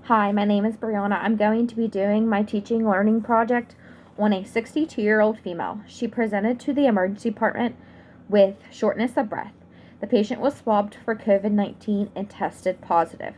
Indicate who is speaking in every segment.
Speaker 1: Hi, my name is Brianna. I'm going to be doing my teaching learning project on a 62-year-old female. She presented to the emergency department with shortness of breath. The patient was swabbed for COVID-19 and tested positive.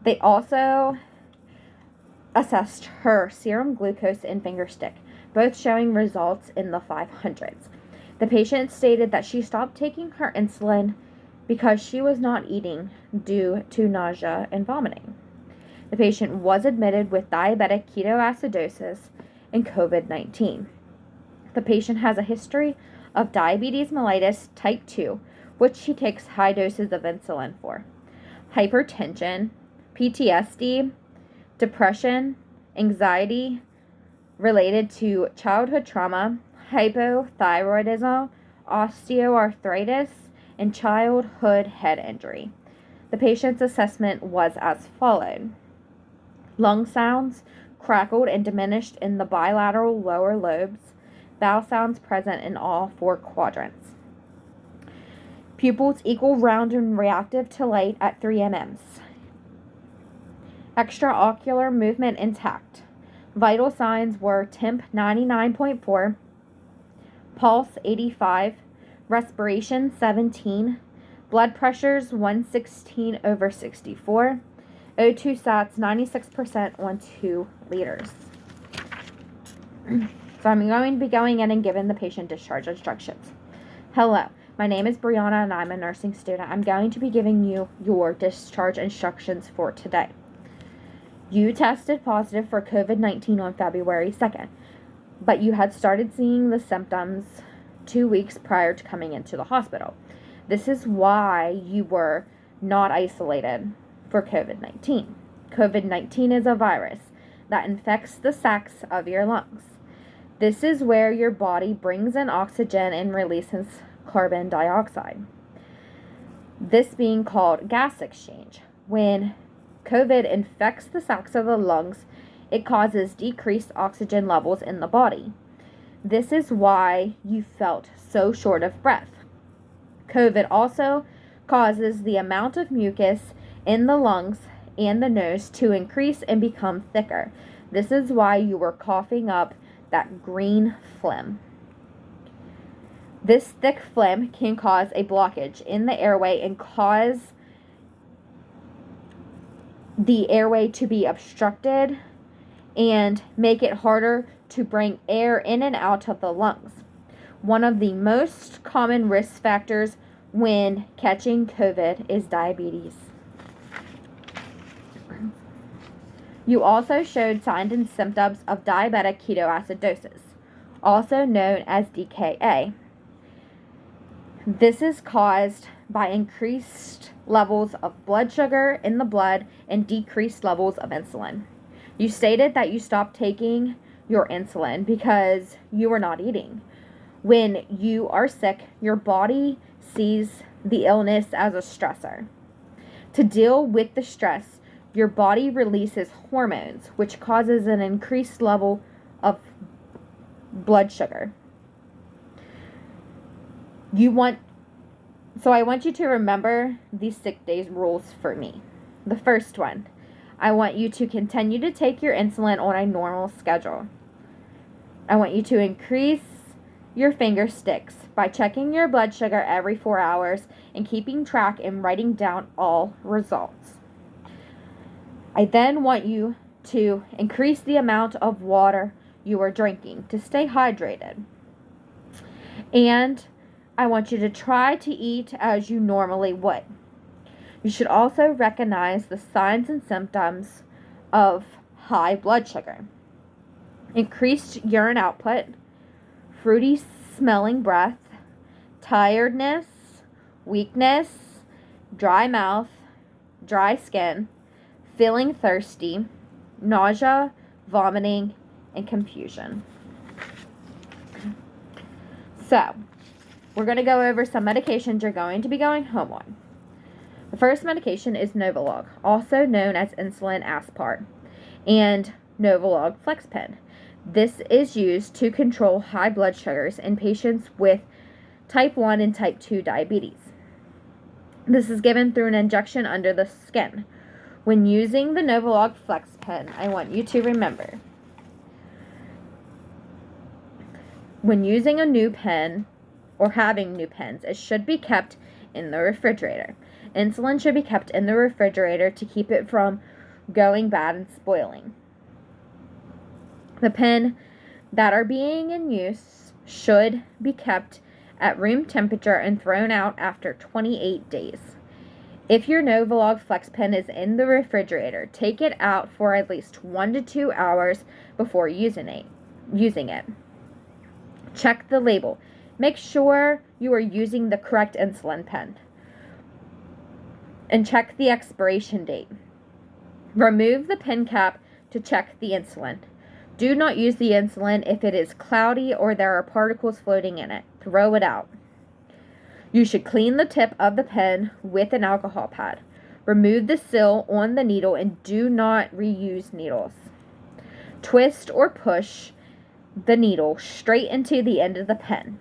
Speaker 1: They also assessed her serum glucose and finger stick, both showing results in the 500s. The patient stated that she stopped taking her insulin because she was not eating due to nausea and vomiting. The patient was admitted with diabetic ketoacidosis and COVID-19. The patient has a history of diabetes mellitus type 2, which she takes high doses of insulin for, hypertension, PTSD, depression, anxiety related to childhood trauma, hypothyroidism, osteoarthritis, and childhood head injury. The patient's assessment was as followed. Lung sounds crackled and diminished in the bilateral lower lobes. Vowel sounds present in all four quadrants. Pupils equal round and reactive to light at 3 mm. Extraocular movement intact. Vital signs were temp 99.4, pulse 85, respiration 17, blood pressures 116/64, O2 sats 96% on 2 liters. So I'm going to be going in and giving the patient discharge instructions. Hello, my name is Brianna and I'm a nursing student. I'm going to be giving you your discharge instructions for today. You tested positive for COVID-19 on February 2nd, but you had started seeing the symptoms 2 weeks prior to coming into the hospital. This is why you were not isolated for COVID-19. COVID-19 is a virus that infects the sacs of your lungs. This is where your body brings in oxygen and releases carbon dioxide. This being called gas exchange. When COVID infects the sacs of the lungs, it causes decreased oxygen levels in the body. This is why you felt so short of breath. COVID also causes the amount of mucus in the lungs and the nose to increase and become thicker. This is why you were coughing up that green phlegm. This thick phlegm can cause a blockage in the airway and cause the airway to be obstructed and make it harder to bring air in and out of the lungs. One of the most common risk factors when catching COVID is diabetes. You also showed signs and symptoms of diabetic ketoacidosis, also known as DKA. This is caused by increased levels of blood sugar in the blood and decreased levels of insulin. You stated that you stopped taking your insulin because you were not eating. When you are sick, your body sees the illness as a stressor. To deal with the stress, your body releases hormones, which causes an increased level of blood sugar. I want you to remember these 6 days rules for me. The first one, I want you to continue to take your insulin on a normal schedule. I want you to increase your finger sticks by checking your blood sugar every 4 hours and keeping track and writing down all results. I then want you to increase the amount of water you are drinking to stay hydrated. And I want you to try to eat as you normally would. You should also recognize the signs and symptoms of high blood sugar. Increased urine output, fruity smelling breath, tiredness, weakness, dry mouth, dry skin, feeling thirsty, nausea, vomiting, and confusion. So, we're going to go over some medications you're going to be going home on. The first medication is Novolog, also known as insulin aspart, and Novolog FlexPen. This is used to control high blood sugars in patients with type 1 and type 2 diabetes. This is given through an injection under the skin. When using the Novolog Flex pen, I want you to remember, when using a new pen or having new pens, it should be kept in the refrigerator. Insulin should be kept in the refrigerator to keep it from going bad and spoiling. The pen that are being in use should be kept at room temperature and thrown out after 28 days. If your Novolog Flex pen is in the refrigerator, take it out for at least 1 to 2 hours before using it. Check the label. Make sure you are using the correct insulin pen. And check the expiration date. Remove the pen cap to check the insulin. Do not use the insulin if it is cloudy or there are particles floating in it. Throw it out. You should clean the tip of the pen with an alcohol pad. Remove the seal on the needle and do not reuse needles. Twist or push the needle straight into the end of the pen.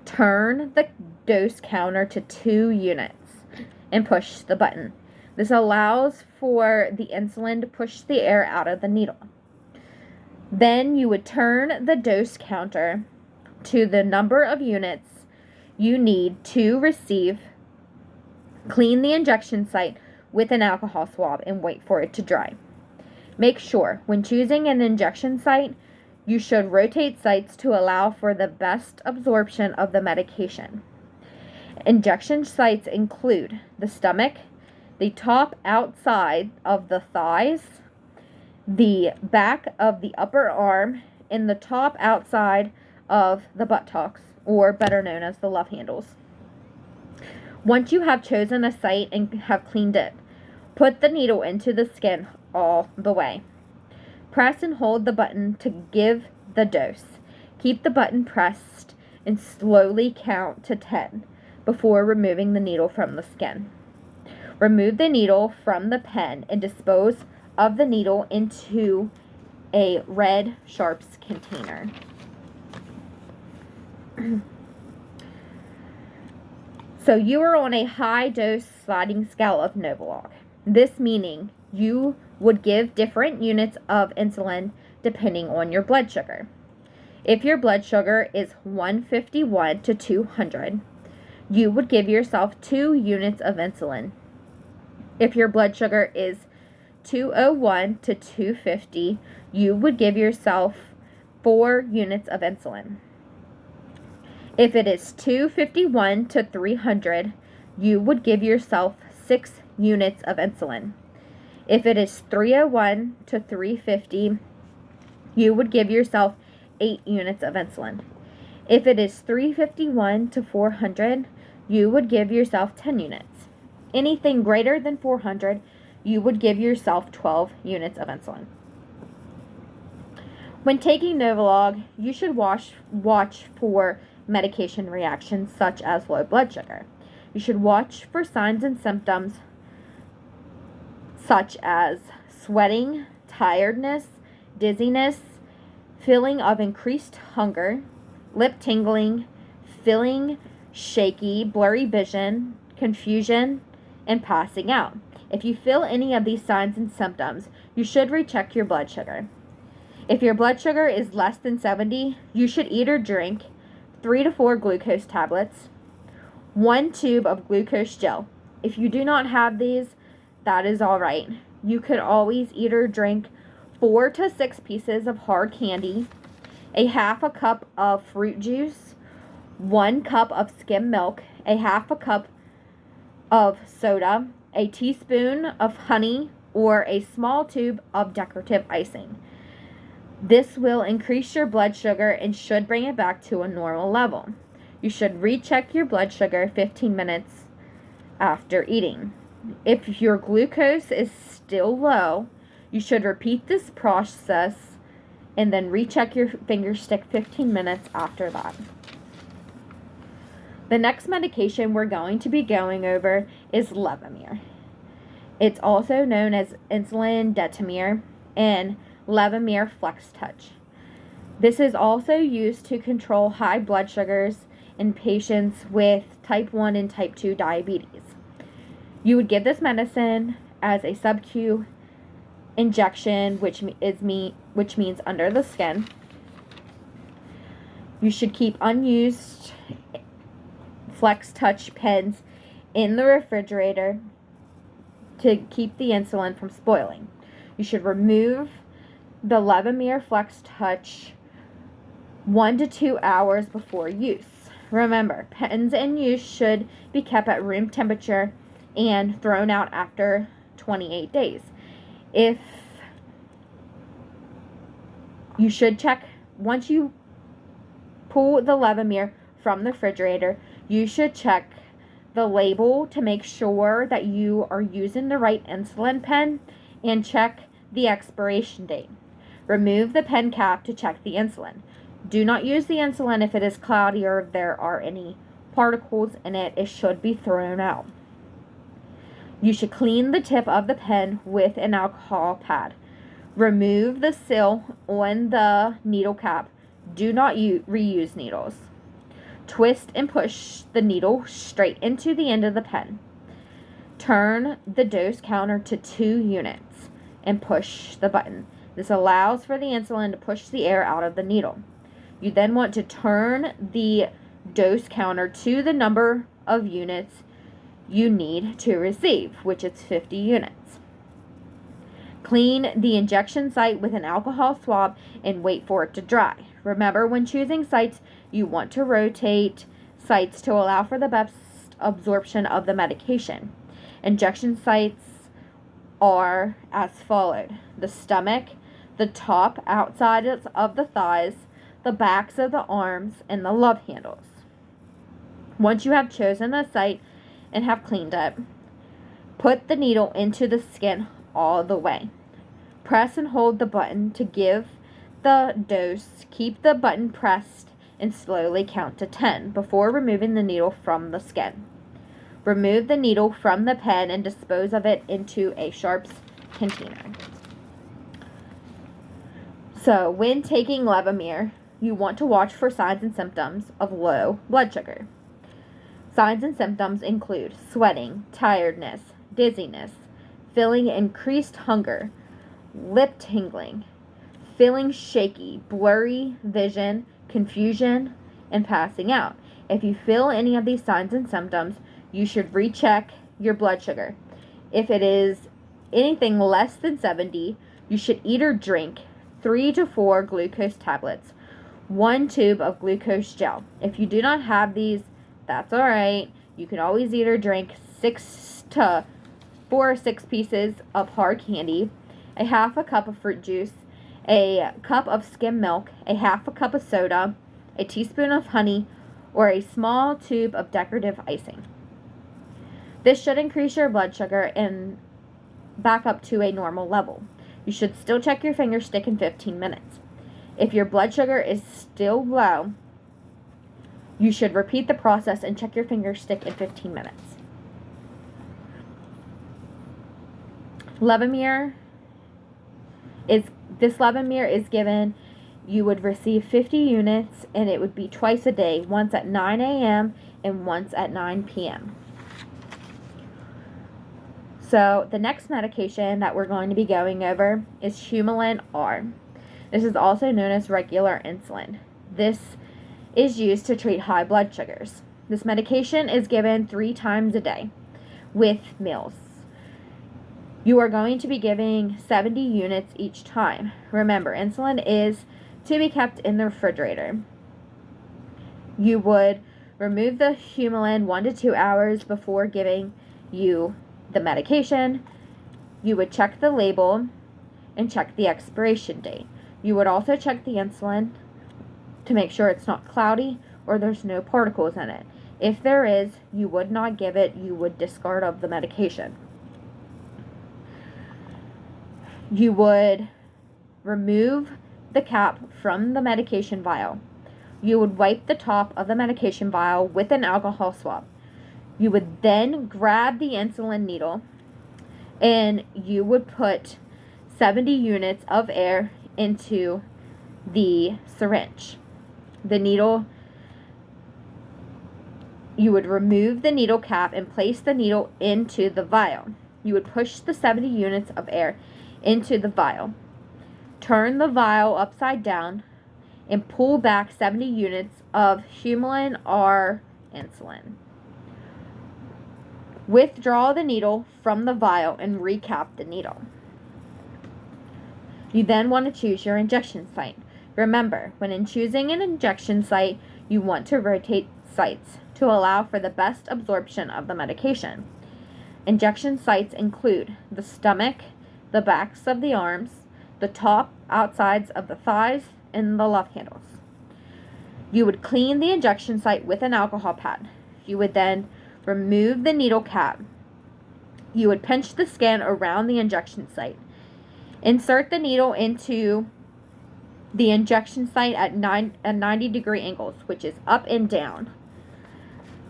Speaker 1: Turn the dose counter to 2 units and push the button. This allows for the insulin to push the air out of the needle. Then you would turn the dose counter to the number of units you need to receive. Clean the injection site with an alcohol swab and wait for it to dry. Make sure when choosing an injection site, you should rotate sites to allow for the best absorption of the medication. Injection sites include the stomach, the top outside of the thighs, the back of the upper arm, and the top outside of the buttocks, or better known as the love handles. Once you have chosen a site and have cleaned it, put the needle into the skin all the way. Press and hold the button to give the dose. Keep the button pressed and slowly count to 10 before removing the needle from the skin. Remove the needle from the pen and dispose of the needle into a red sharps container. So you are on a high dose sliding scale of Novolog. This meaning you would give different units of insulin depending on your blood sugar. If your blood sugar is 151 to 200, you would give yourself 2 units of insulin. If your blood sugar is 201 to 250, you would give yourself 4 units of insulin. If it is 251 to 300, you would give yourself 6 units of insulin. If it is 301 to 350, you would give yourself 8 units of insulin. If it is 351 to 400, you would give yourself 10 units. Anything greater than 400, you would give yourself 12 units of insulin. When taking Novolog, you should watch for medication reactions such as low blood sugar. You should watch for signs and symptoms such as sweating, tiredness, dizziness, feeling of increased hunger, lip tingling, feeling shaky, blurry vision, confusion, and passing out. If you feel any of these signs and symptoms, you should recheck your blood sugar. If your blood sugar is less than 70, you should eat or drink 3 to 4 glucose tablets, 1 tube of glucose gel. If you do not have these, that is all right. You could always eat or drink 4 to 6 pieces of hard candy, a half a cup of fruit juice, 1 cup of skim milk, a half a cup of soda, a teaspoon of honey, or a small tube of decorative icing. This will increase your blood sugar and should bring it back to a normal level. You should recheck your blood sugar 15 minutes after eating. If your glucose is still low, you should repeat this process and then recheck your finger stick 15 minutes after that. The next medication we're going to be going over is Levemir. It's also known as insulin detamir and Levemir Flex Touch. This is also used to control high blood sugars in patients with type 1 and type 2 diabetes. You would give this medicine as a sub-Q injection, which means under the skin. You should keep unused Flex Touch pens in the refrigerator to keep the insulin from spoiling. You should remove the Levemir Flex Touch 1 to 2 hours before use. Remember, pens in use should be kept at room temperature and thrown out after 28 days. If you should check, once you pull the Levemir from the refrigerator, you should check the label to make sure that you are using the right insulin pen and check the expiration date. Remove the pen cap to check the insulin. Do not use the insulin if it is cloudy or if there are any particles in it. It should be thrown out. You should clean the tip of the pen with an alcohol pad. Remove the seal on the needle cap. Do not reuse needles. Twist and push the needle straight into the end of the pen. Turn the dose counter to 2 units and push the button. This allows for the insulin to push the air out of the needle. You then want to turn the dose counter to the number of units you need to receive, which is 50 units. Clean the injection site with an alcohol swab and wait for it to dry. Remember, when choosing sites, you want to rotate sites to allow for the best absorption of the medication. Injection sites are as followed: the stomach, the top outside of the thighs, the backs of the arms, and the love handles. Once you have chosen a site and have cleaned it, put the needle into the skin all the way. Press and hold the button to give the dose. Keep the button pressed and slowly count to 10 before removing the needle from the skin. Remove the needle from the pen and dispose of it into a sharps container. So, when taking Levemir, you want to watch for signs and symptoms of low blood sugar. Signs and symptoms include sweating, tiredness, dizziness, feeling increased hunger, lip tingling, feeling shaky, blurry vision, confusion, and passing out. If you feel any of these signs and symptoms, you should recheck your blood sugar. If it is anything less than 70, you should eat or drink 3 to 4 glucose tablets, 1 tube of glucose gel. If you do not have these, that's alright. You can always eat or drink 4 or 6 pieces of hard candy, a half a cup of fruit juice, a cup of skim milk, a half a cup of soda, a teaspoon of honey, or a small tube of decorative icing. This should increase your blood sugar and back up to a normal level. You should still check your finger stick in 15 minutes. If your blood sugar is still low, you should repeat the process and check your finger stick in 15 minutes. Levemir is given. You would receive 50 units, and it would be twice a day, once at 9 a.m. and once at 9 p.m. So the next medication that we're going to be going over is Humulin R. This is also known as regular insulin. This is used to treat high blood sugars. This medication is given 3 times a day with meals. You are going to be giving 70 units each time. Remember, insulin is to be kept in the refrigerator. You would remove the Humulin 1 to 2 hours before giving you the medication. You would check the label and check the expiration date. You would also check the insulin to make sure it's not cloudy or there's no particles in it. If there is, you would not give it. You would discard of the medication. You would remove the cap from the medication vial. You would wipe the top of the medication vial with an alcohol swab. You would then grab the insulin needle and you would put 70 units of air into the syringe. The needle, you would remove the needle cap and place the needle into the vial. You would push the 70 units of air into the vial. Turn the vial upside down and pull back 70 units of Humulin or insulin. Withdraw the needle from the vial and recap the needle. You then want to choose your injection site. Remember, when choosing an injection site, you want to rotate sites to allow for the best absorption of the medication. Injection sites include the stomach, the backs of the arms, the top outsides of the thighs, and the love handles. You would clean the injection site with an alcohol pad. You would then remove the needle cap. You would pinch the skin around the injection site. Insert the needle into the injection site at 90-degree angles, which is up and down.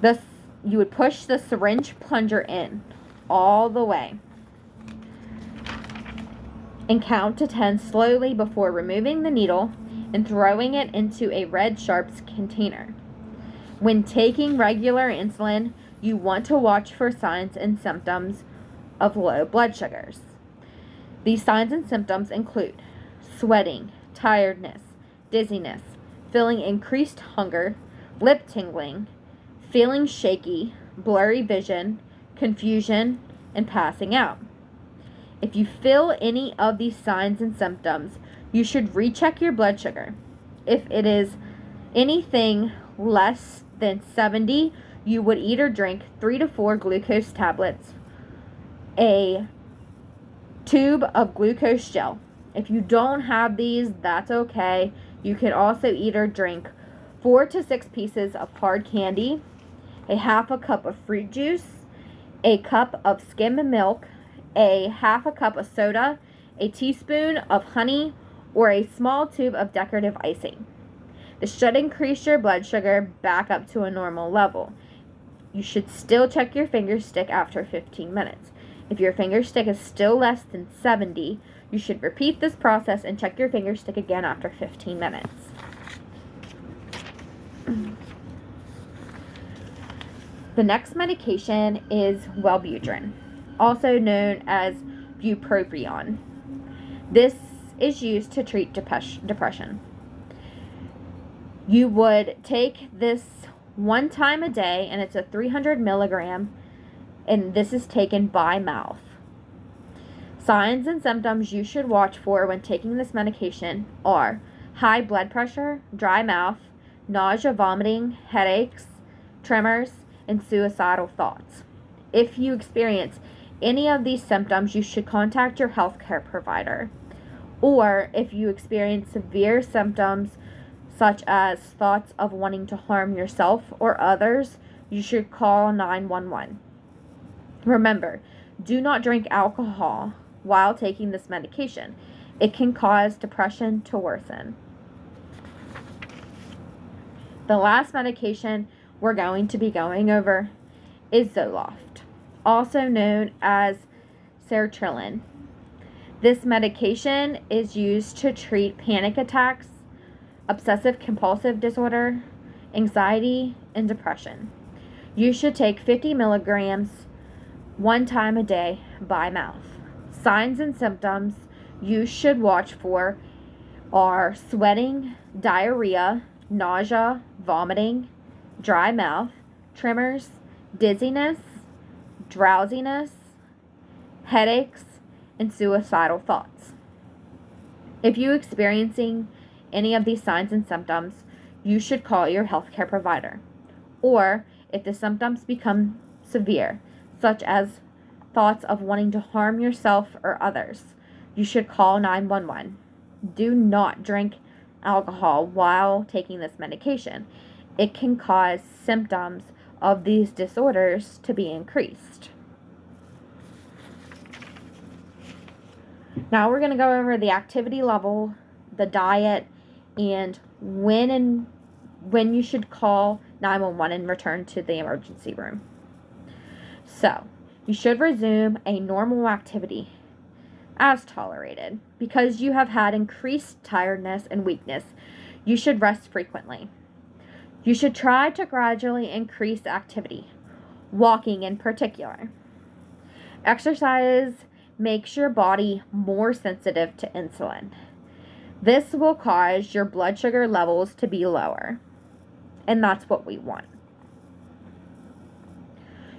Speaker 1: Thus, you would push the syringe plunger in all the way and count to 10 slowly before removing the needle and throwing it into a red sharps container. When taking regular insulin, you want to watch for signs and symptoms of low blood sugars. These signs and symptoms include sweating, tiredness, dizziness, feeling increased hunger, lip tingling, feeling shaky, blurry vision, confusion, and passing out. If you feel any of these signs and symptoms, you should recheck your blood sugar. If it is anything less than 70, you would eat or drink 3 to 4 glucose tablets, a tube of glucose gel. If you don't have these, that's okay. You can also eat or drink 4 to 6 pieces of hard candy, a half a cup of fruit juice, a cup of skimmed milk, a half a cup of soda, a teaspoon of honey, or a small tube of decorative icing. This should increase your blood sugar back up to a normal level. You should still check your finger stick after 15 minutes. If your finger stick is still less than 70, you should repeat this process and check your finger stick again after 15 minutes. The next medication is Wellbutrin, also known as bupropion. This is used to treat depression. You would take this one time a day, and it's a 300 milligram, and this is taken by mouth. Signs and symptoms you should watch for when taking this medication are high blood pressure, dry mouth, nausea, vomiting, headaches, tremors, and suicidal thoughts. If you experience any of these symptoms, you should contact your healthcare provider. Or if you experience severe symptoms such as thoughts of wanting to harm yourself or others, you should call 911. Remember, do not drink alcohol while taking this medication. It can cause depression to worsen. The last medication we're going to be going over is Zoloft, also known as sertraline. This medication is used to treat panic attacks, obsessive compulsive disorder, anxiety, and depression. You should take 50 milligrams one time a day by mouth. Signs and symptoms you should watch for are sweating, diarrhea, nausea, vomiting, dry mouth, tremors, dizziness, drowsiness, headaches, and suicidal thoughts. If you're experiencing any of these signs and symptoms, you should call your healthcare provider. Or if the symptoms become severe, such as thoughts of wanting to harm yourself or others, you should call 911. Do not drink alcohol while taking this medication. It can cause symptoms of these disorders to be increased. Now we're going to go over the activity level, the diet, and when you should call 911 and return to the emergency room. So, you should resume a normal activity as tolerated. Because you have had increased tiredness and weakness, you should rest frequently. You should try to gradually increase activity, walking in particular. Exercise makes your body more sensitive to insulin. This will cause your blood sugar levels to be lower, and that's what we want.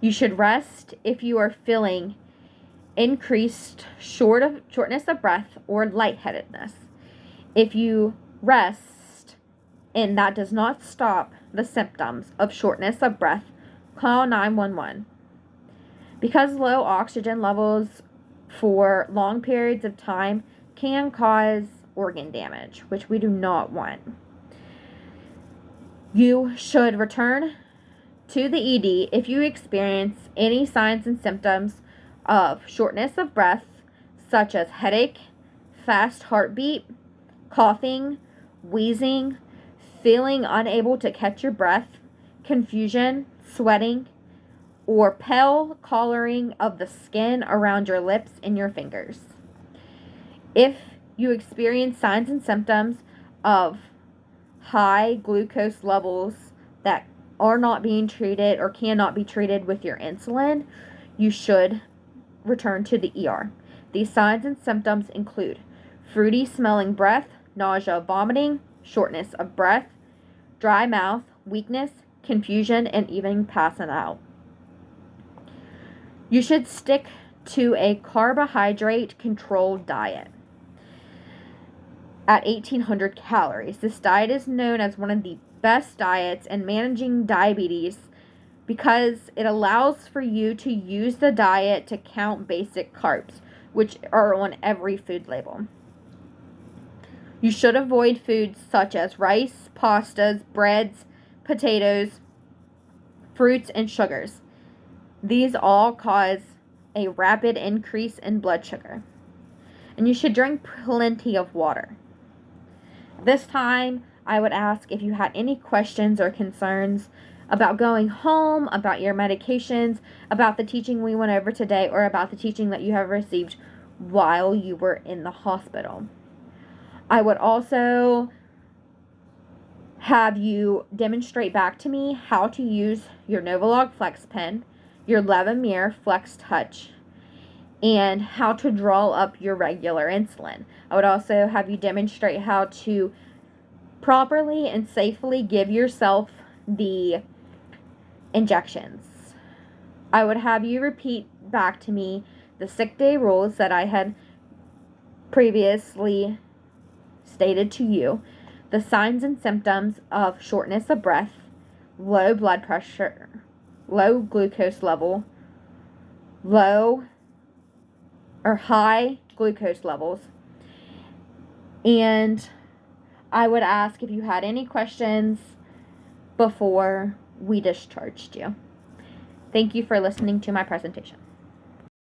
Speaker 1: You should rest if you are feeling increased shortness of breath or lightheadedness. If you rest and that does not stop the symptoms of shortness of breath, call 911. Because low oxygen levels for long periods of time can cause organ damage, which we do not want. You should return to the ED if you experience any signs and symptoms of shortness of breath, such as headache, fast heartbeat, coughing, wheezing, feeling unable to catch your breath, confusion, sweating, or pale coloring of the skin around your lips and your fingers. If you experience signs and symptoms of high glucose levels that are not being treated or cannot be treated with your insulin, you should return to the ER. These signs and symptoms include fruity smelling breath, nausea, vomiting, shortness of breath, dry mouth, weakness, confusion, and even passing out. You should stick to a carbohydrate controlled diet at 1,800 calories. This diet is known as one of the best diets in managing diabetes because it allows for you to use the diet to count basic carbs, which are on every food label. You should avoid foods such as rice, pastas, breads, potatoes, fruits, and sugars. These all cause a rapid increase in blood sugar. And you should drink plenty of water. This time, I would ask if you had any questions or concerns about going home, about your medications, about the teaching we went over today, or about the teaching that you have received while you were in the hospital. I would also have you demonstrate back to me how to use your Novolog Flex Pen, your Levemir Flex Touch, and how to draw up your regular insulin. I would also have you demonstrate how to properly and safely give yourself the injections. I would have you repeat back to me the sick day rules that I had previously stated to you, the signs and symptoms of shortness of breath, low blood pressure, low glucose level, low or high glucose levels, and I would ask if you had any questions before we discharged you. Thank you for listening to my presentation.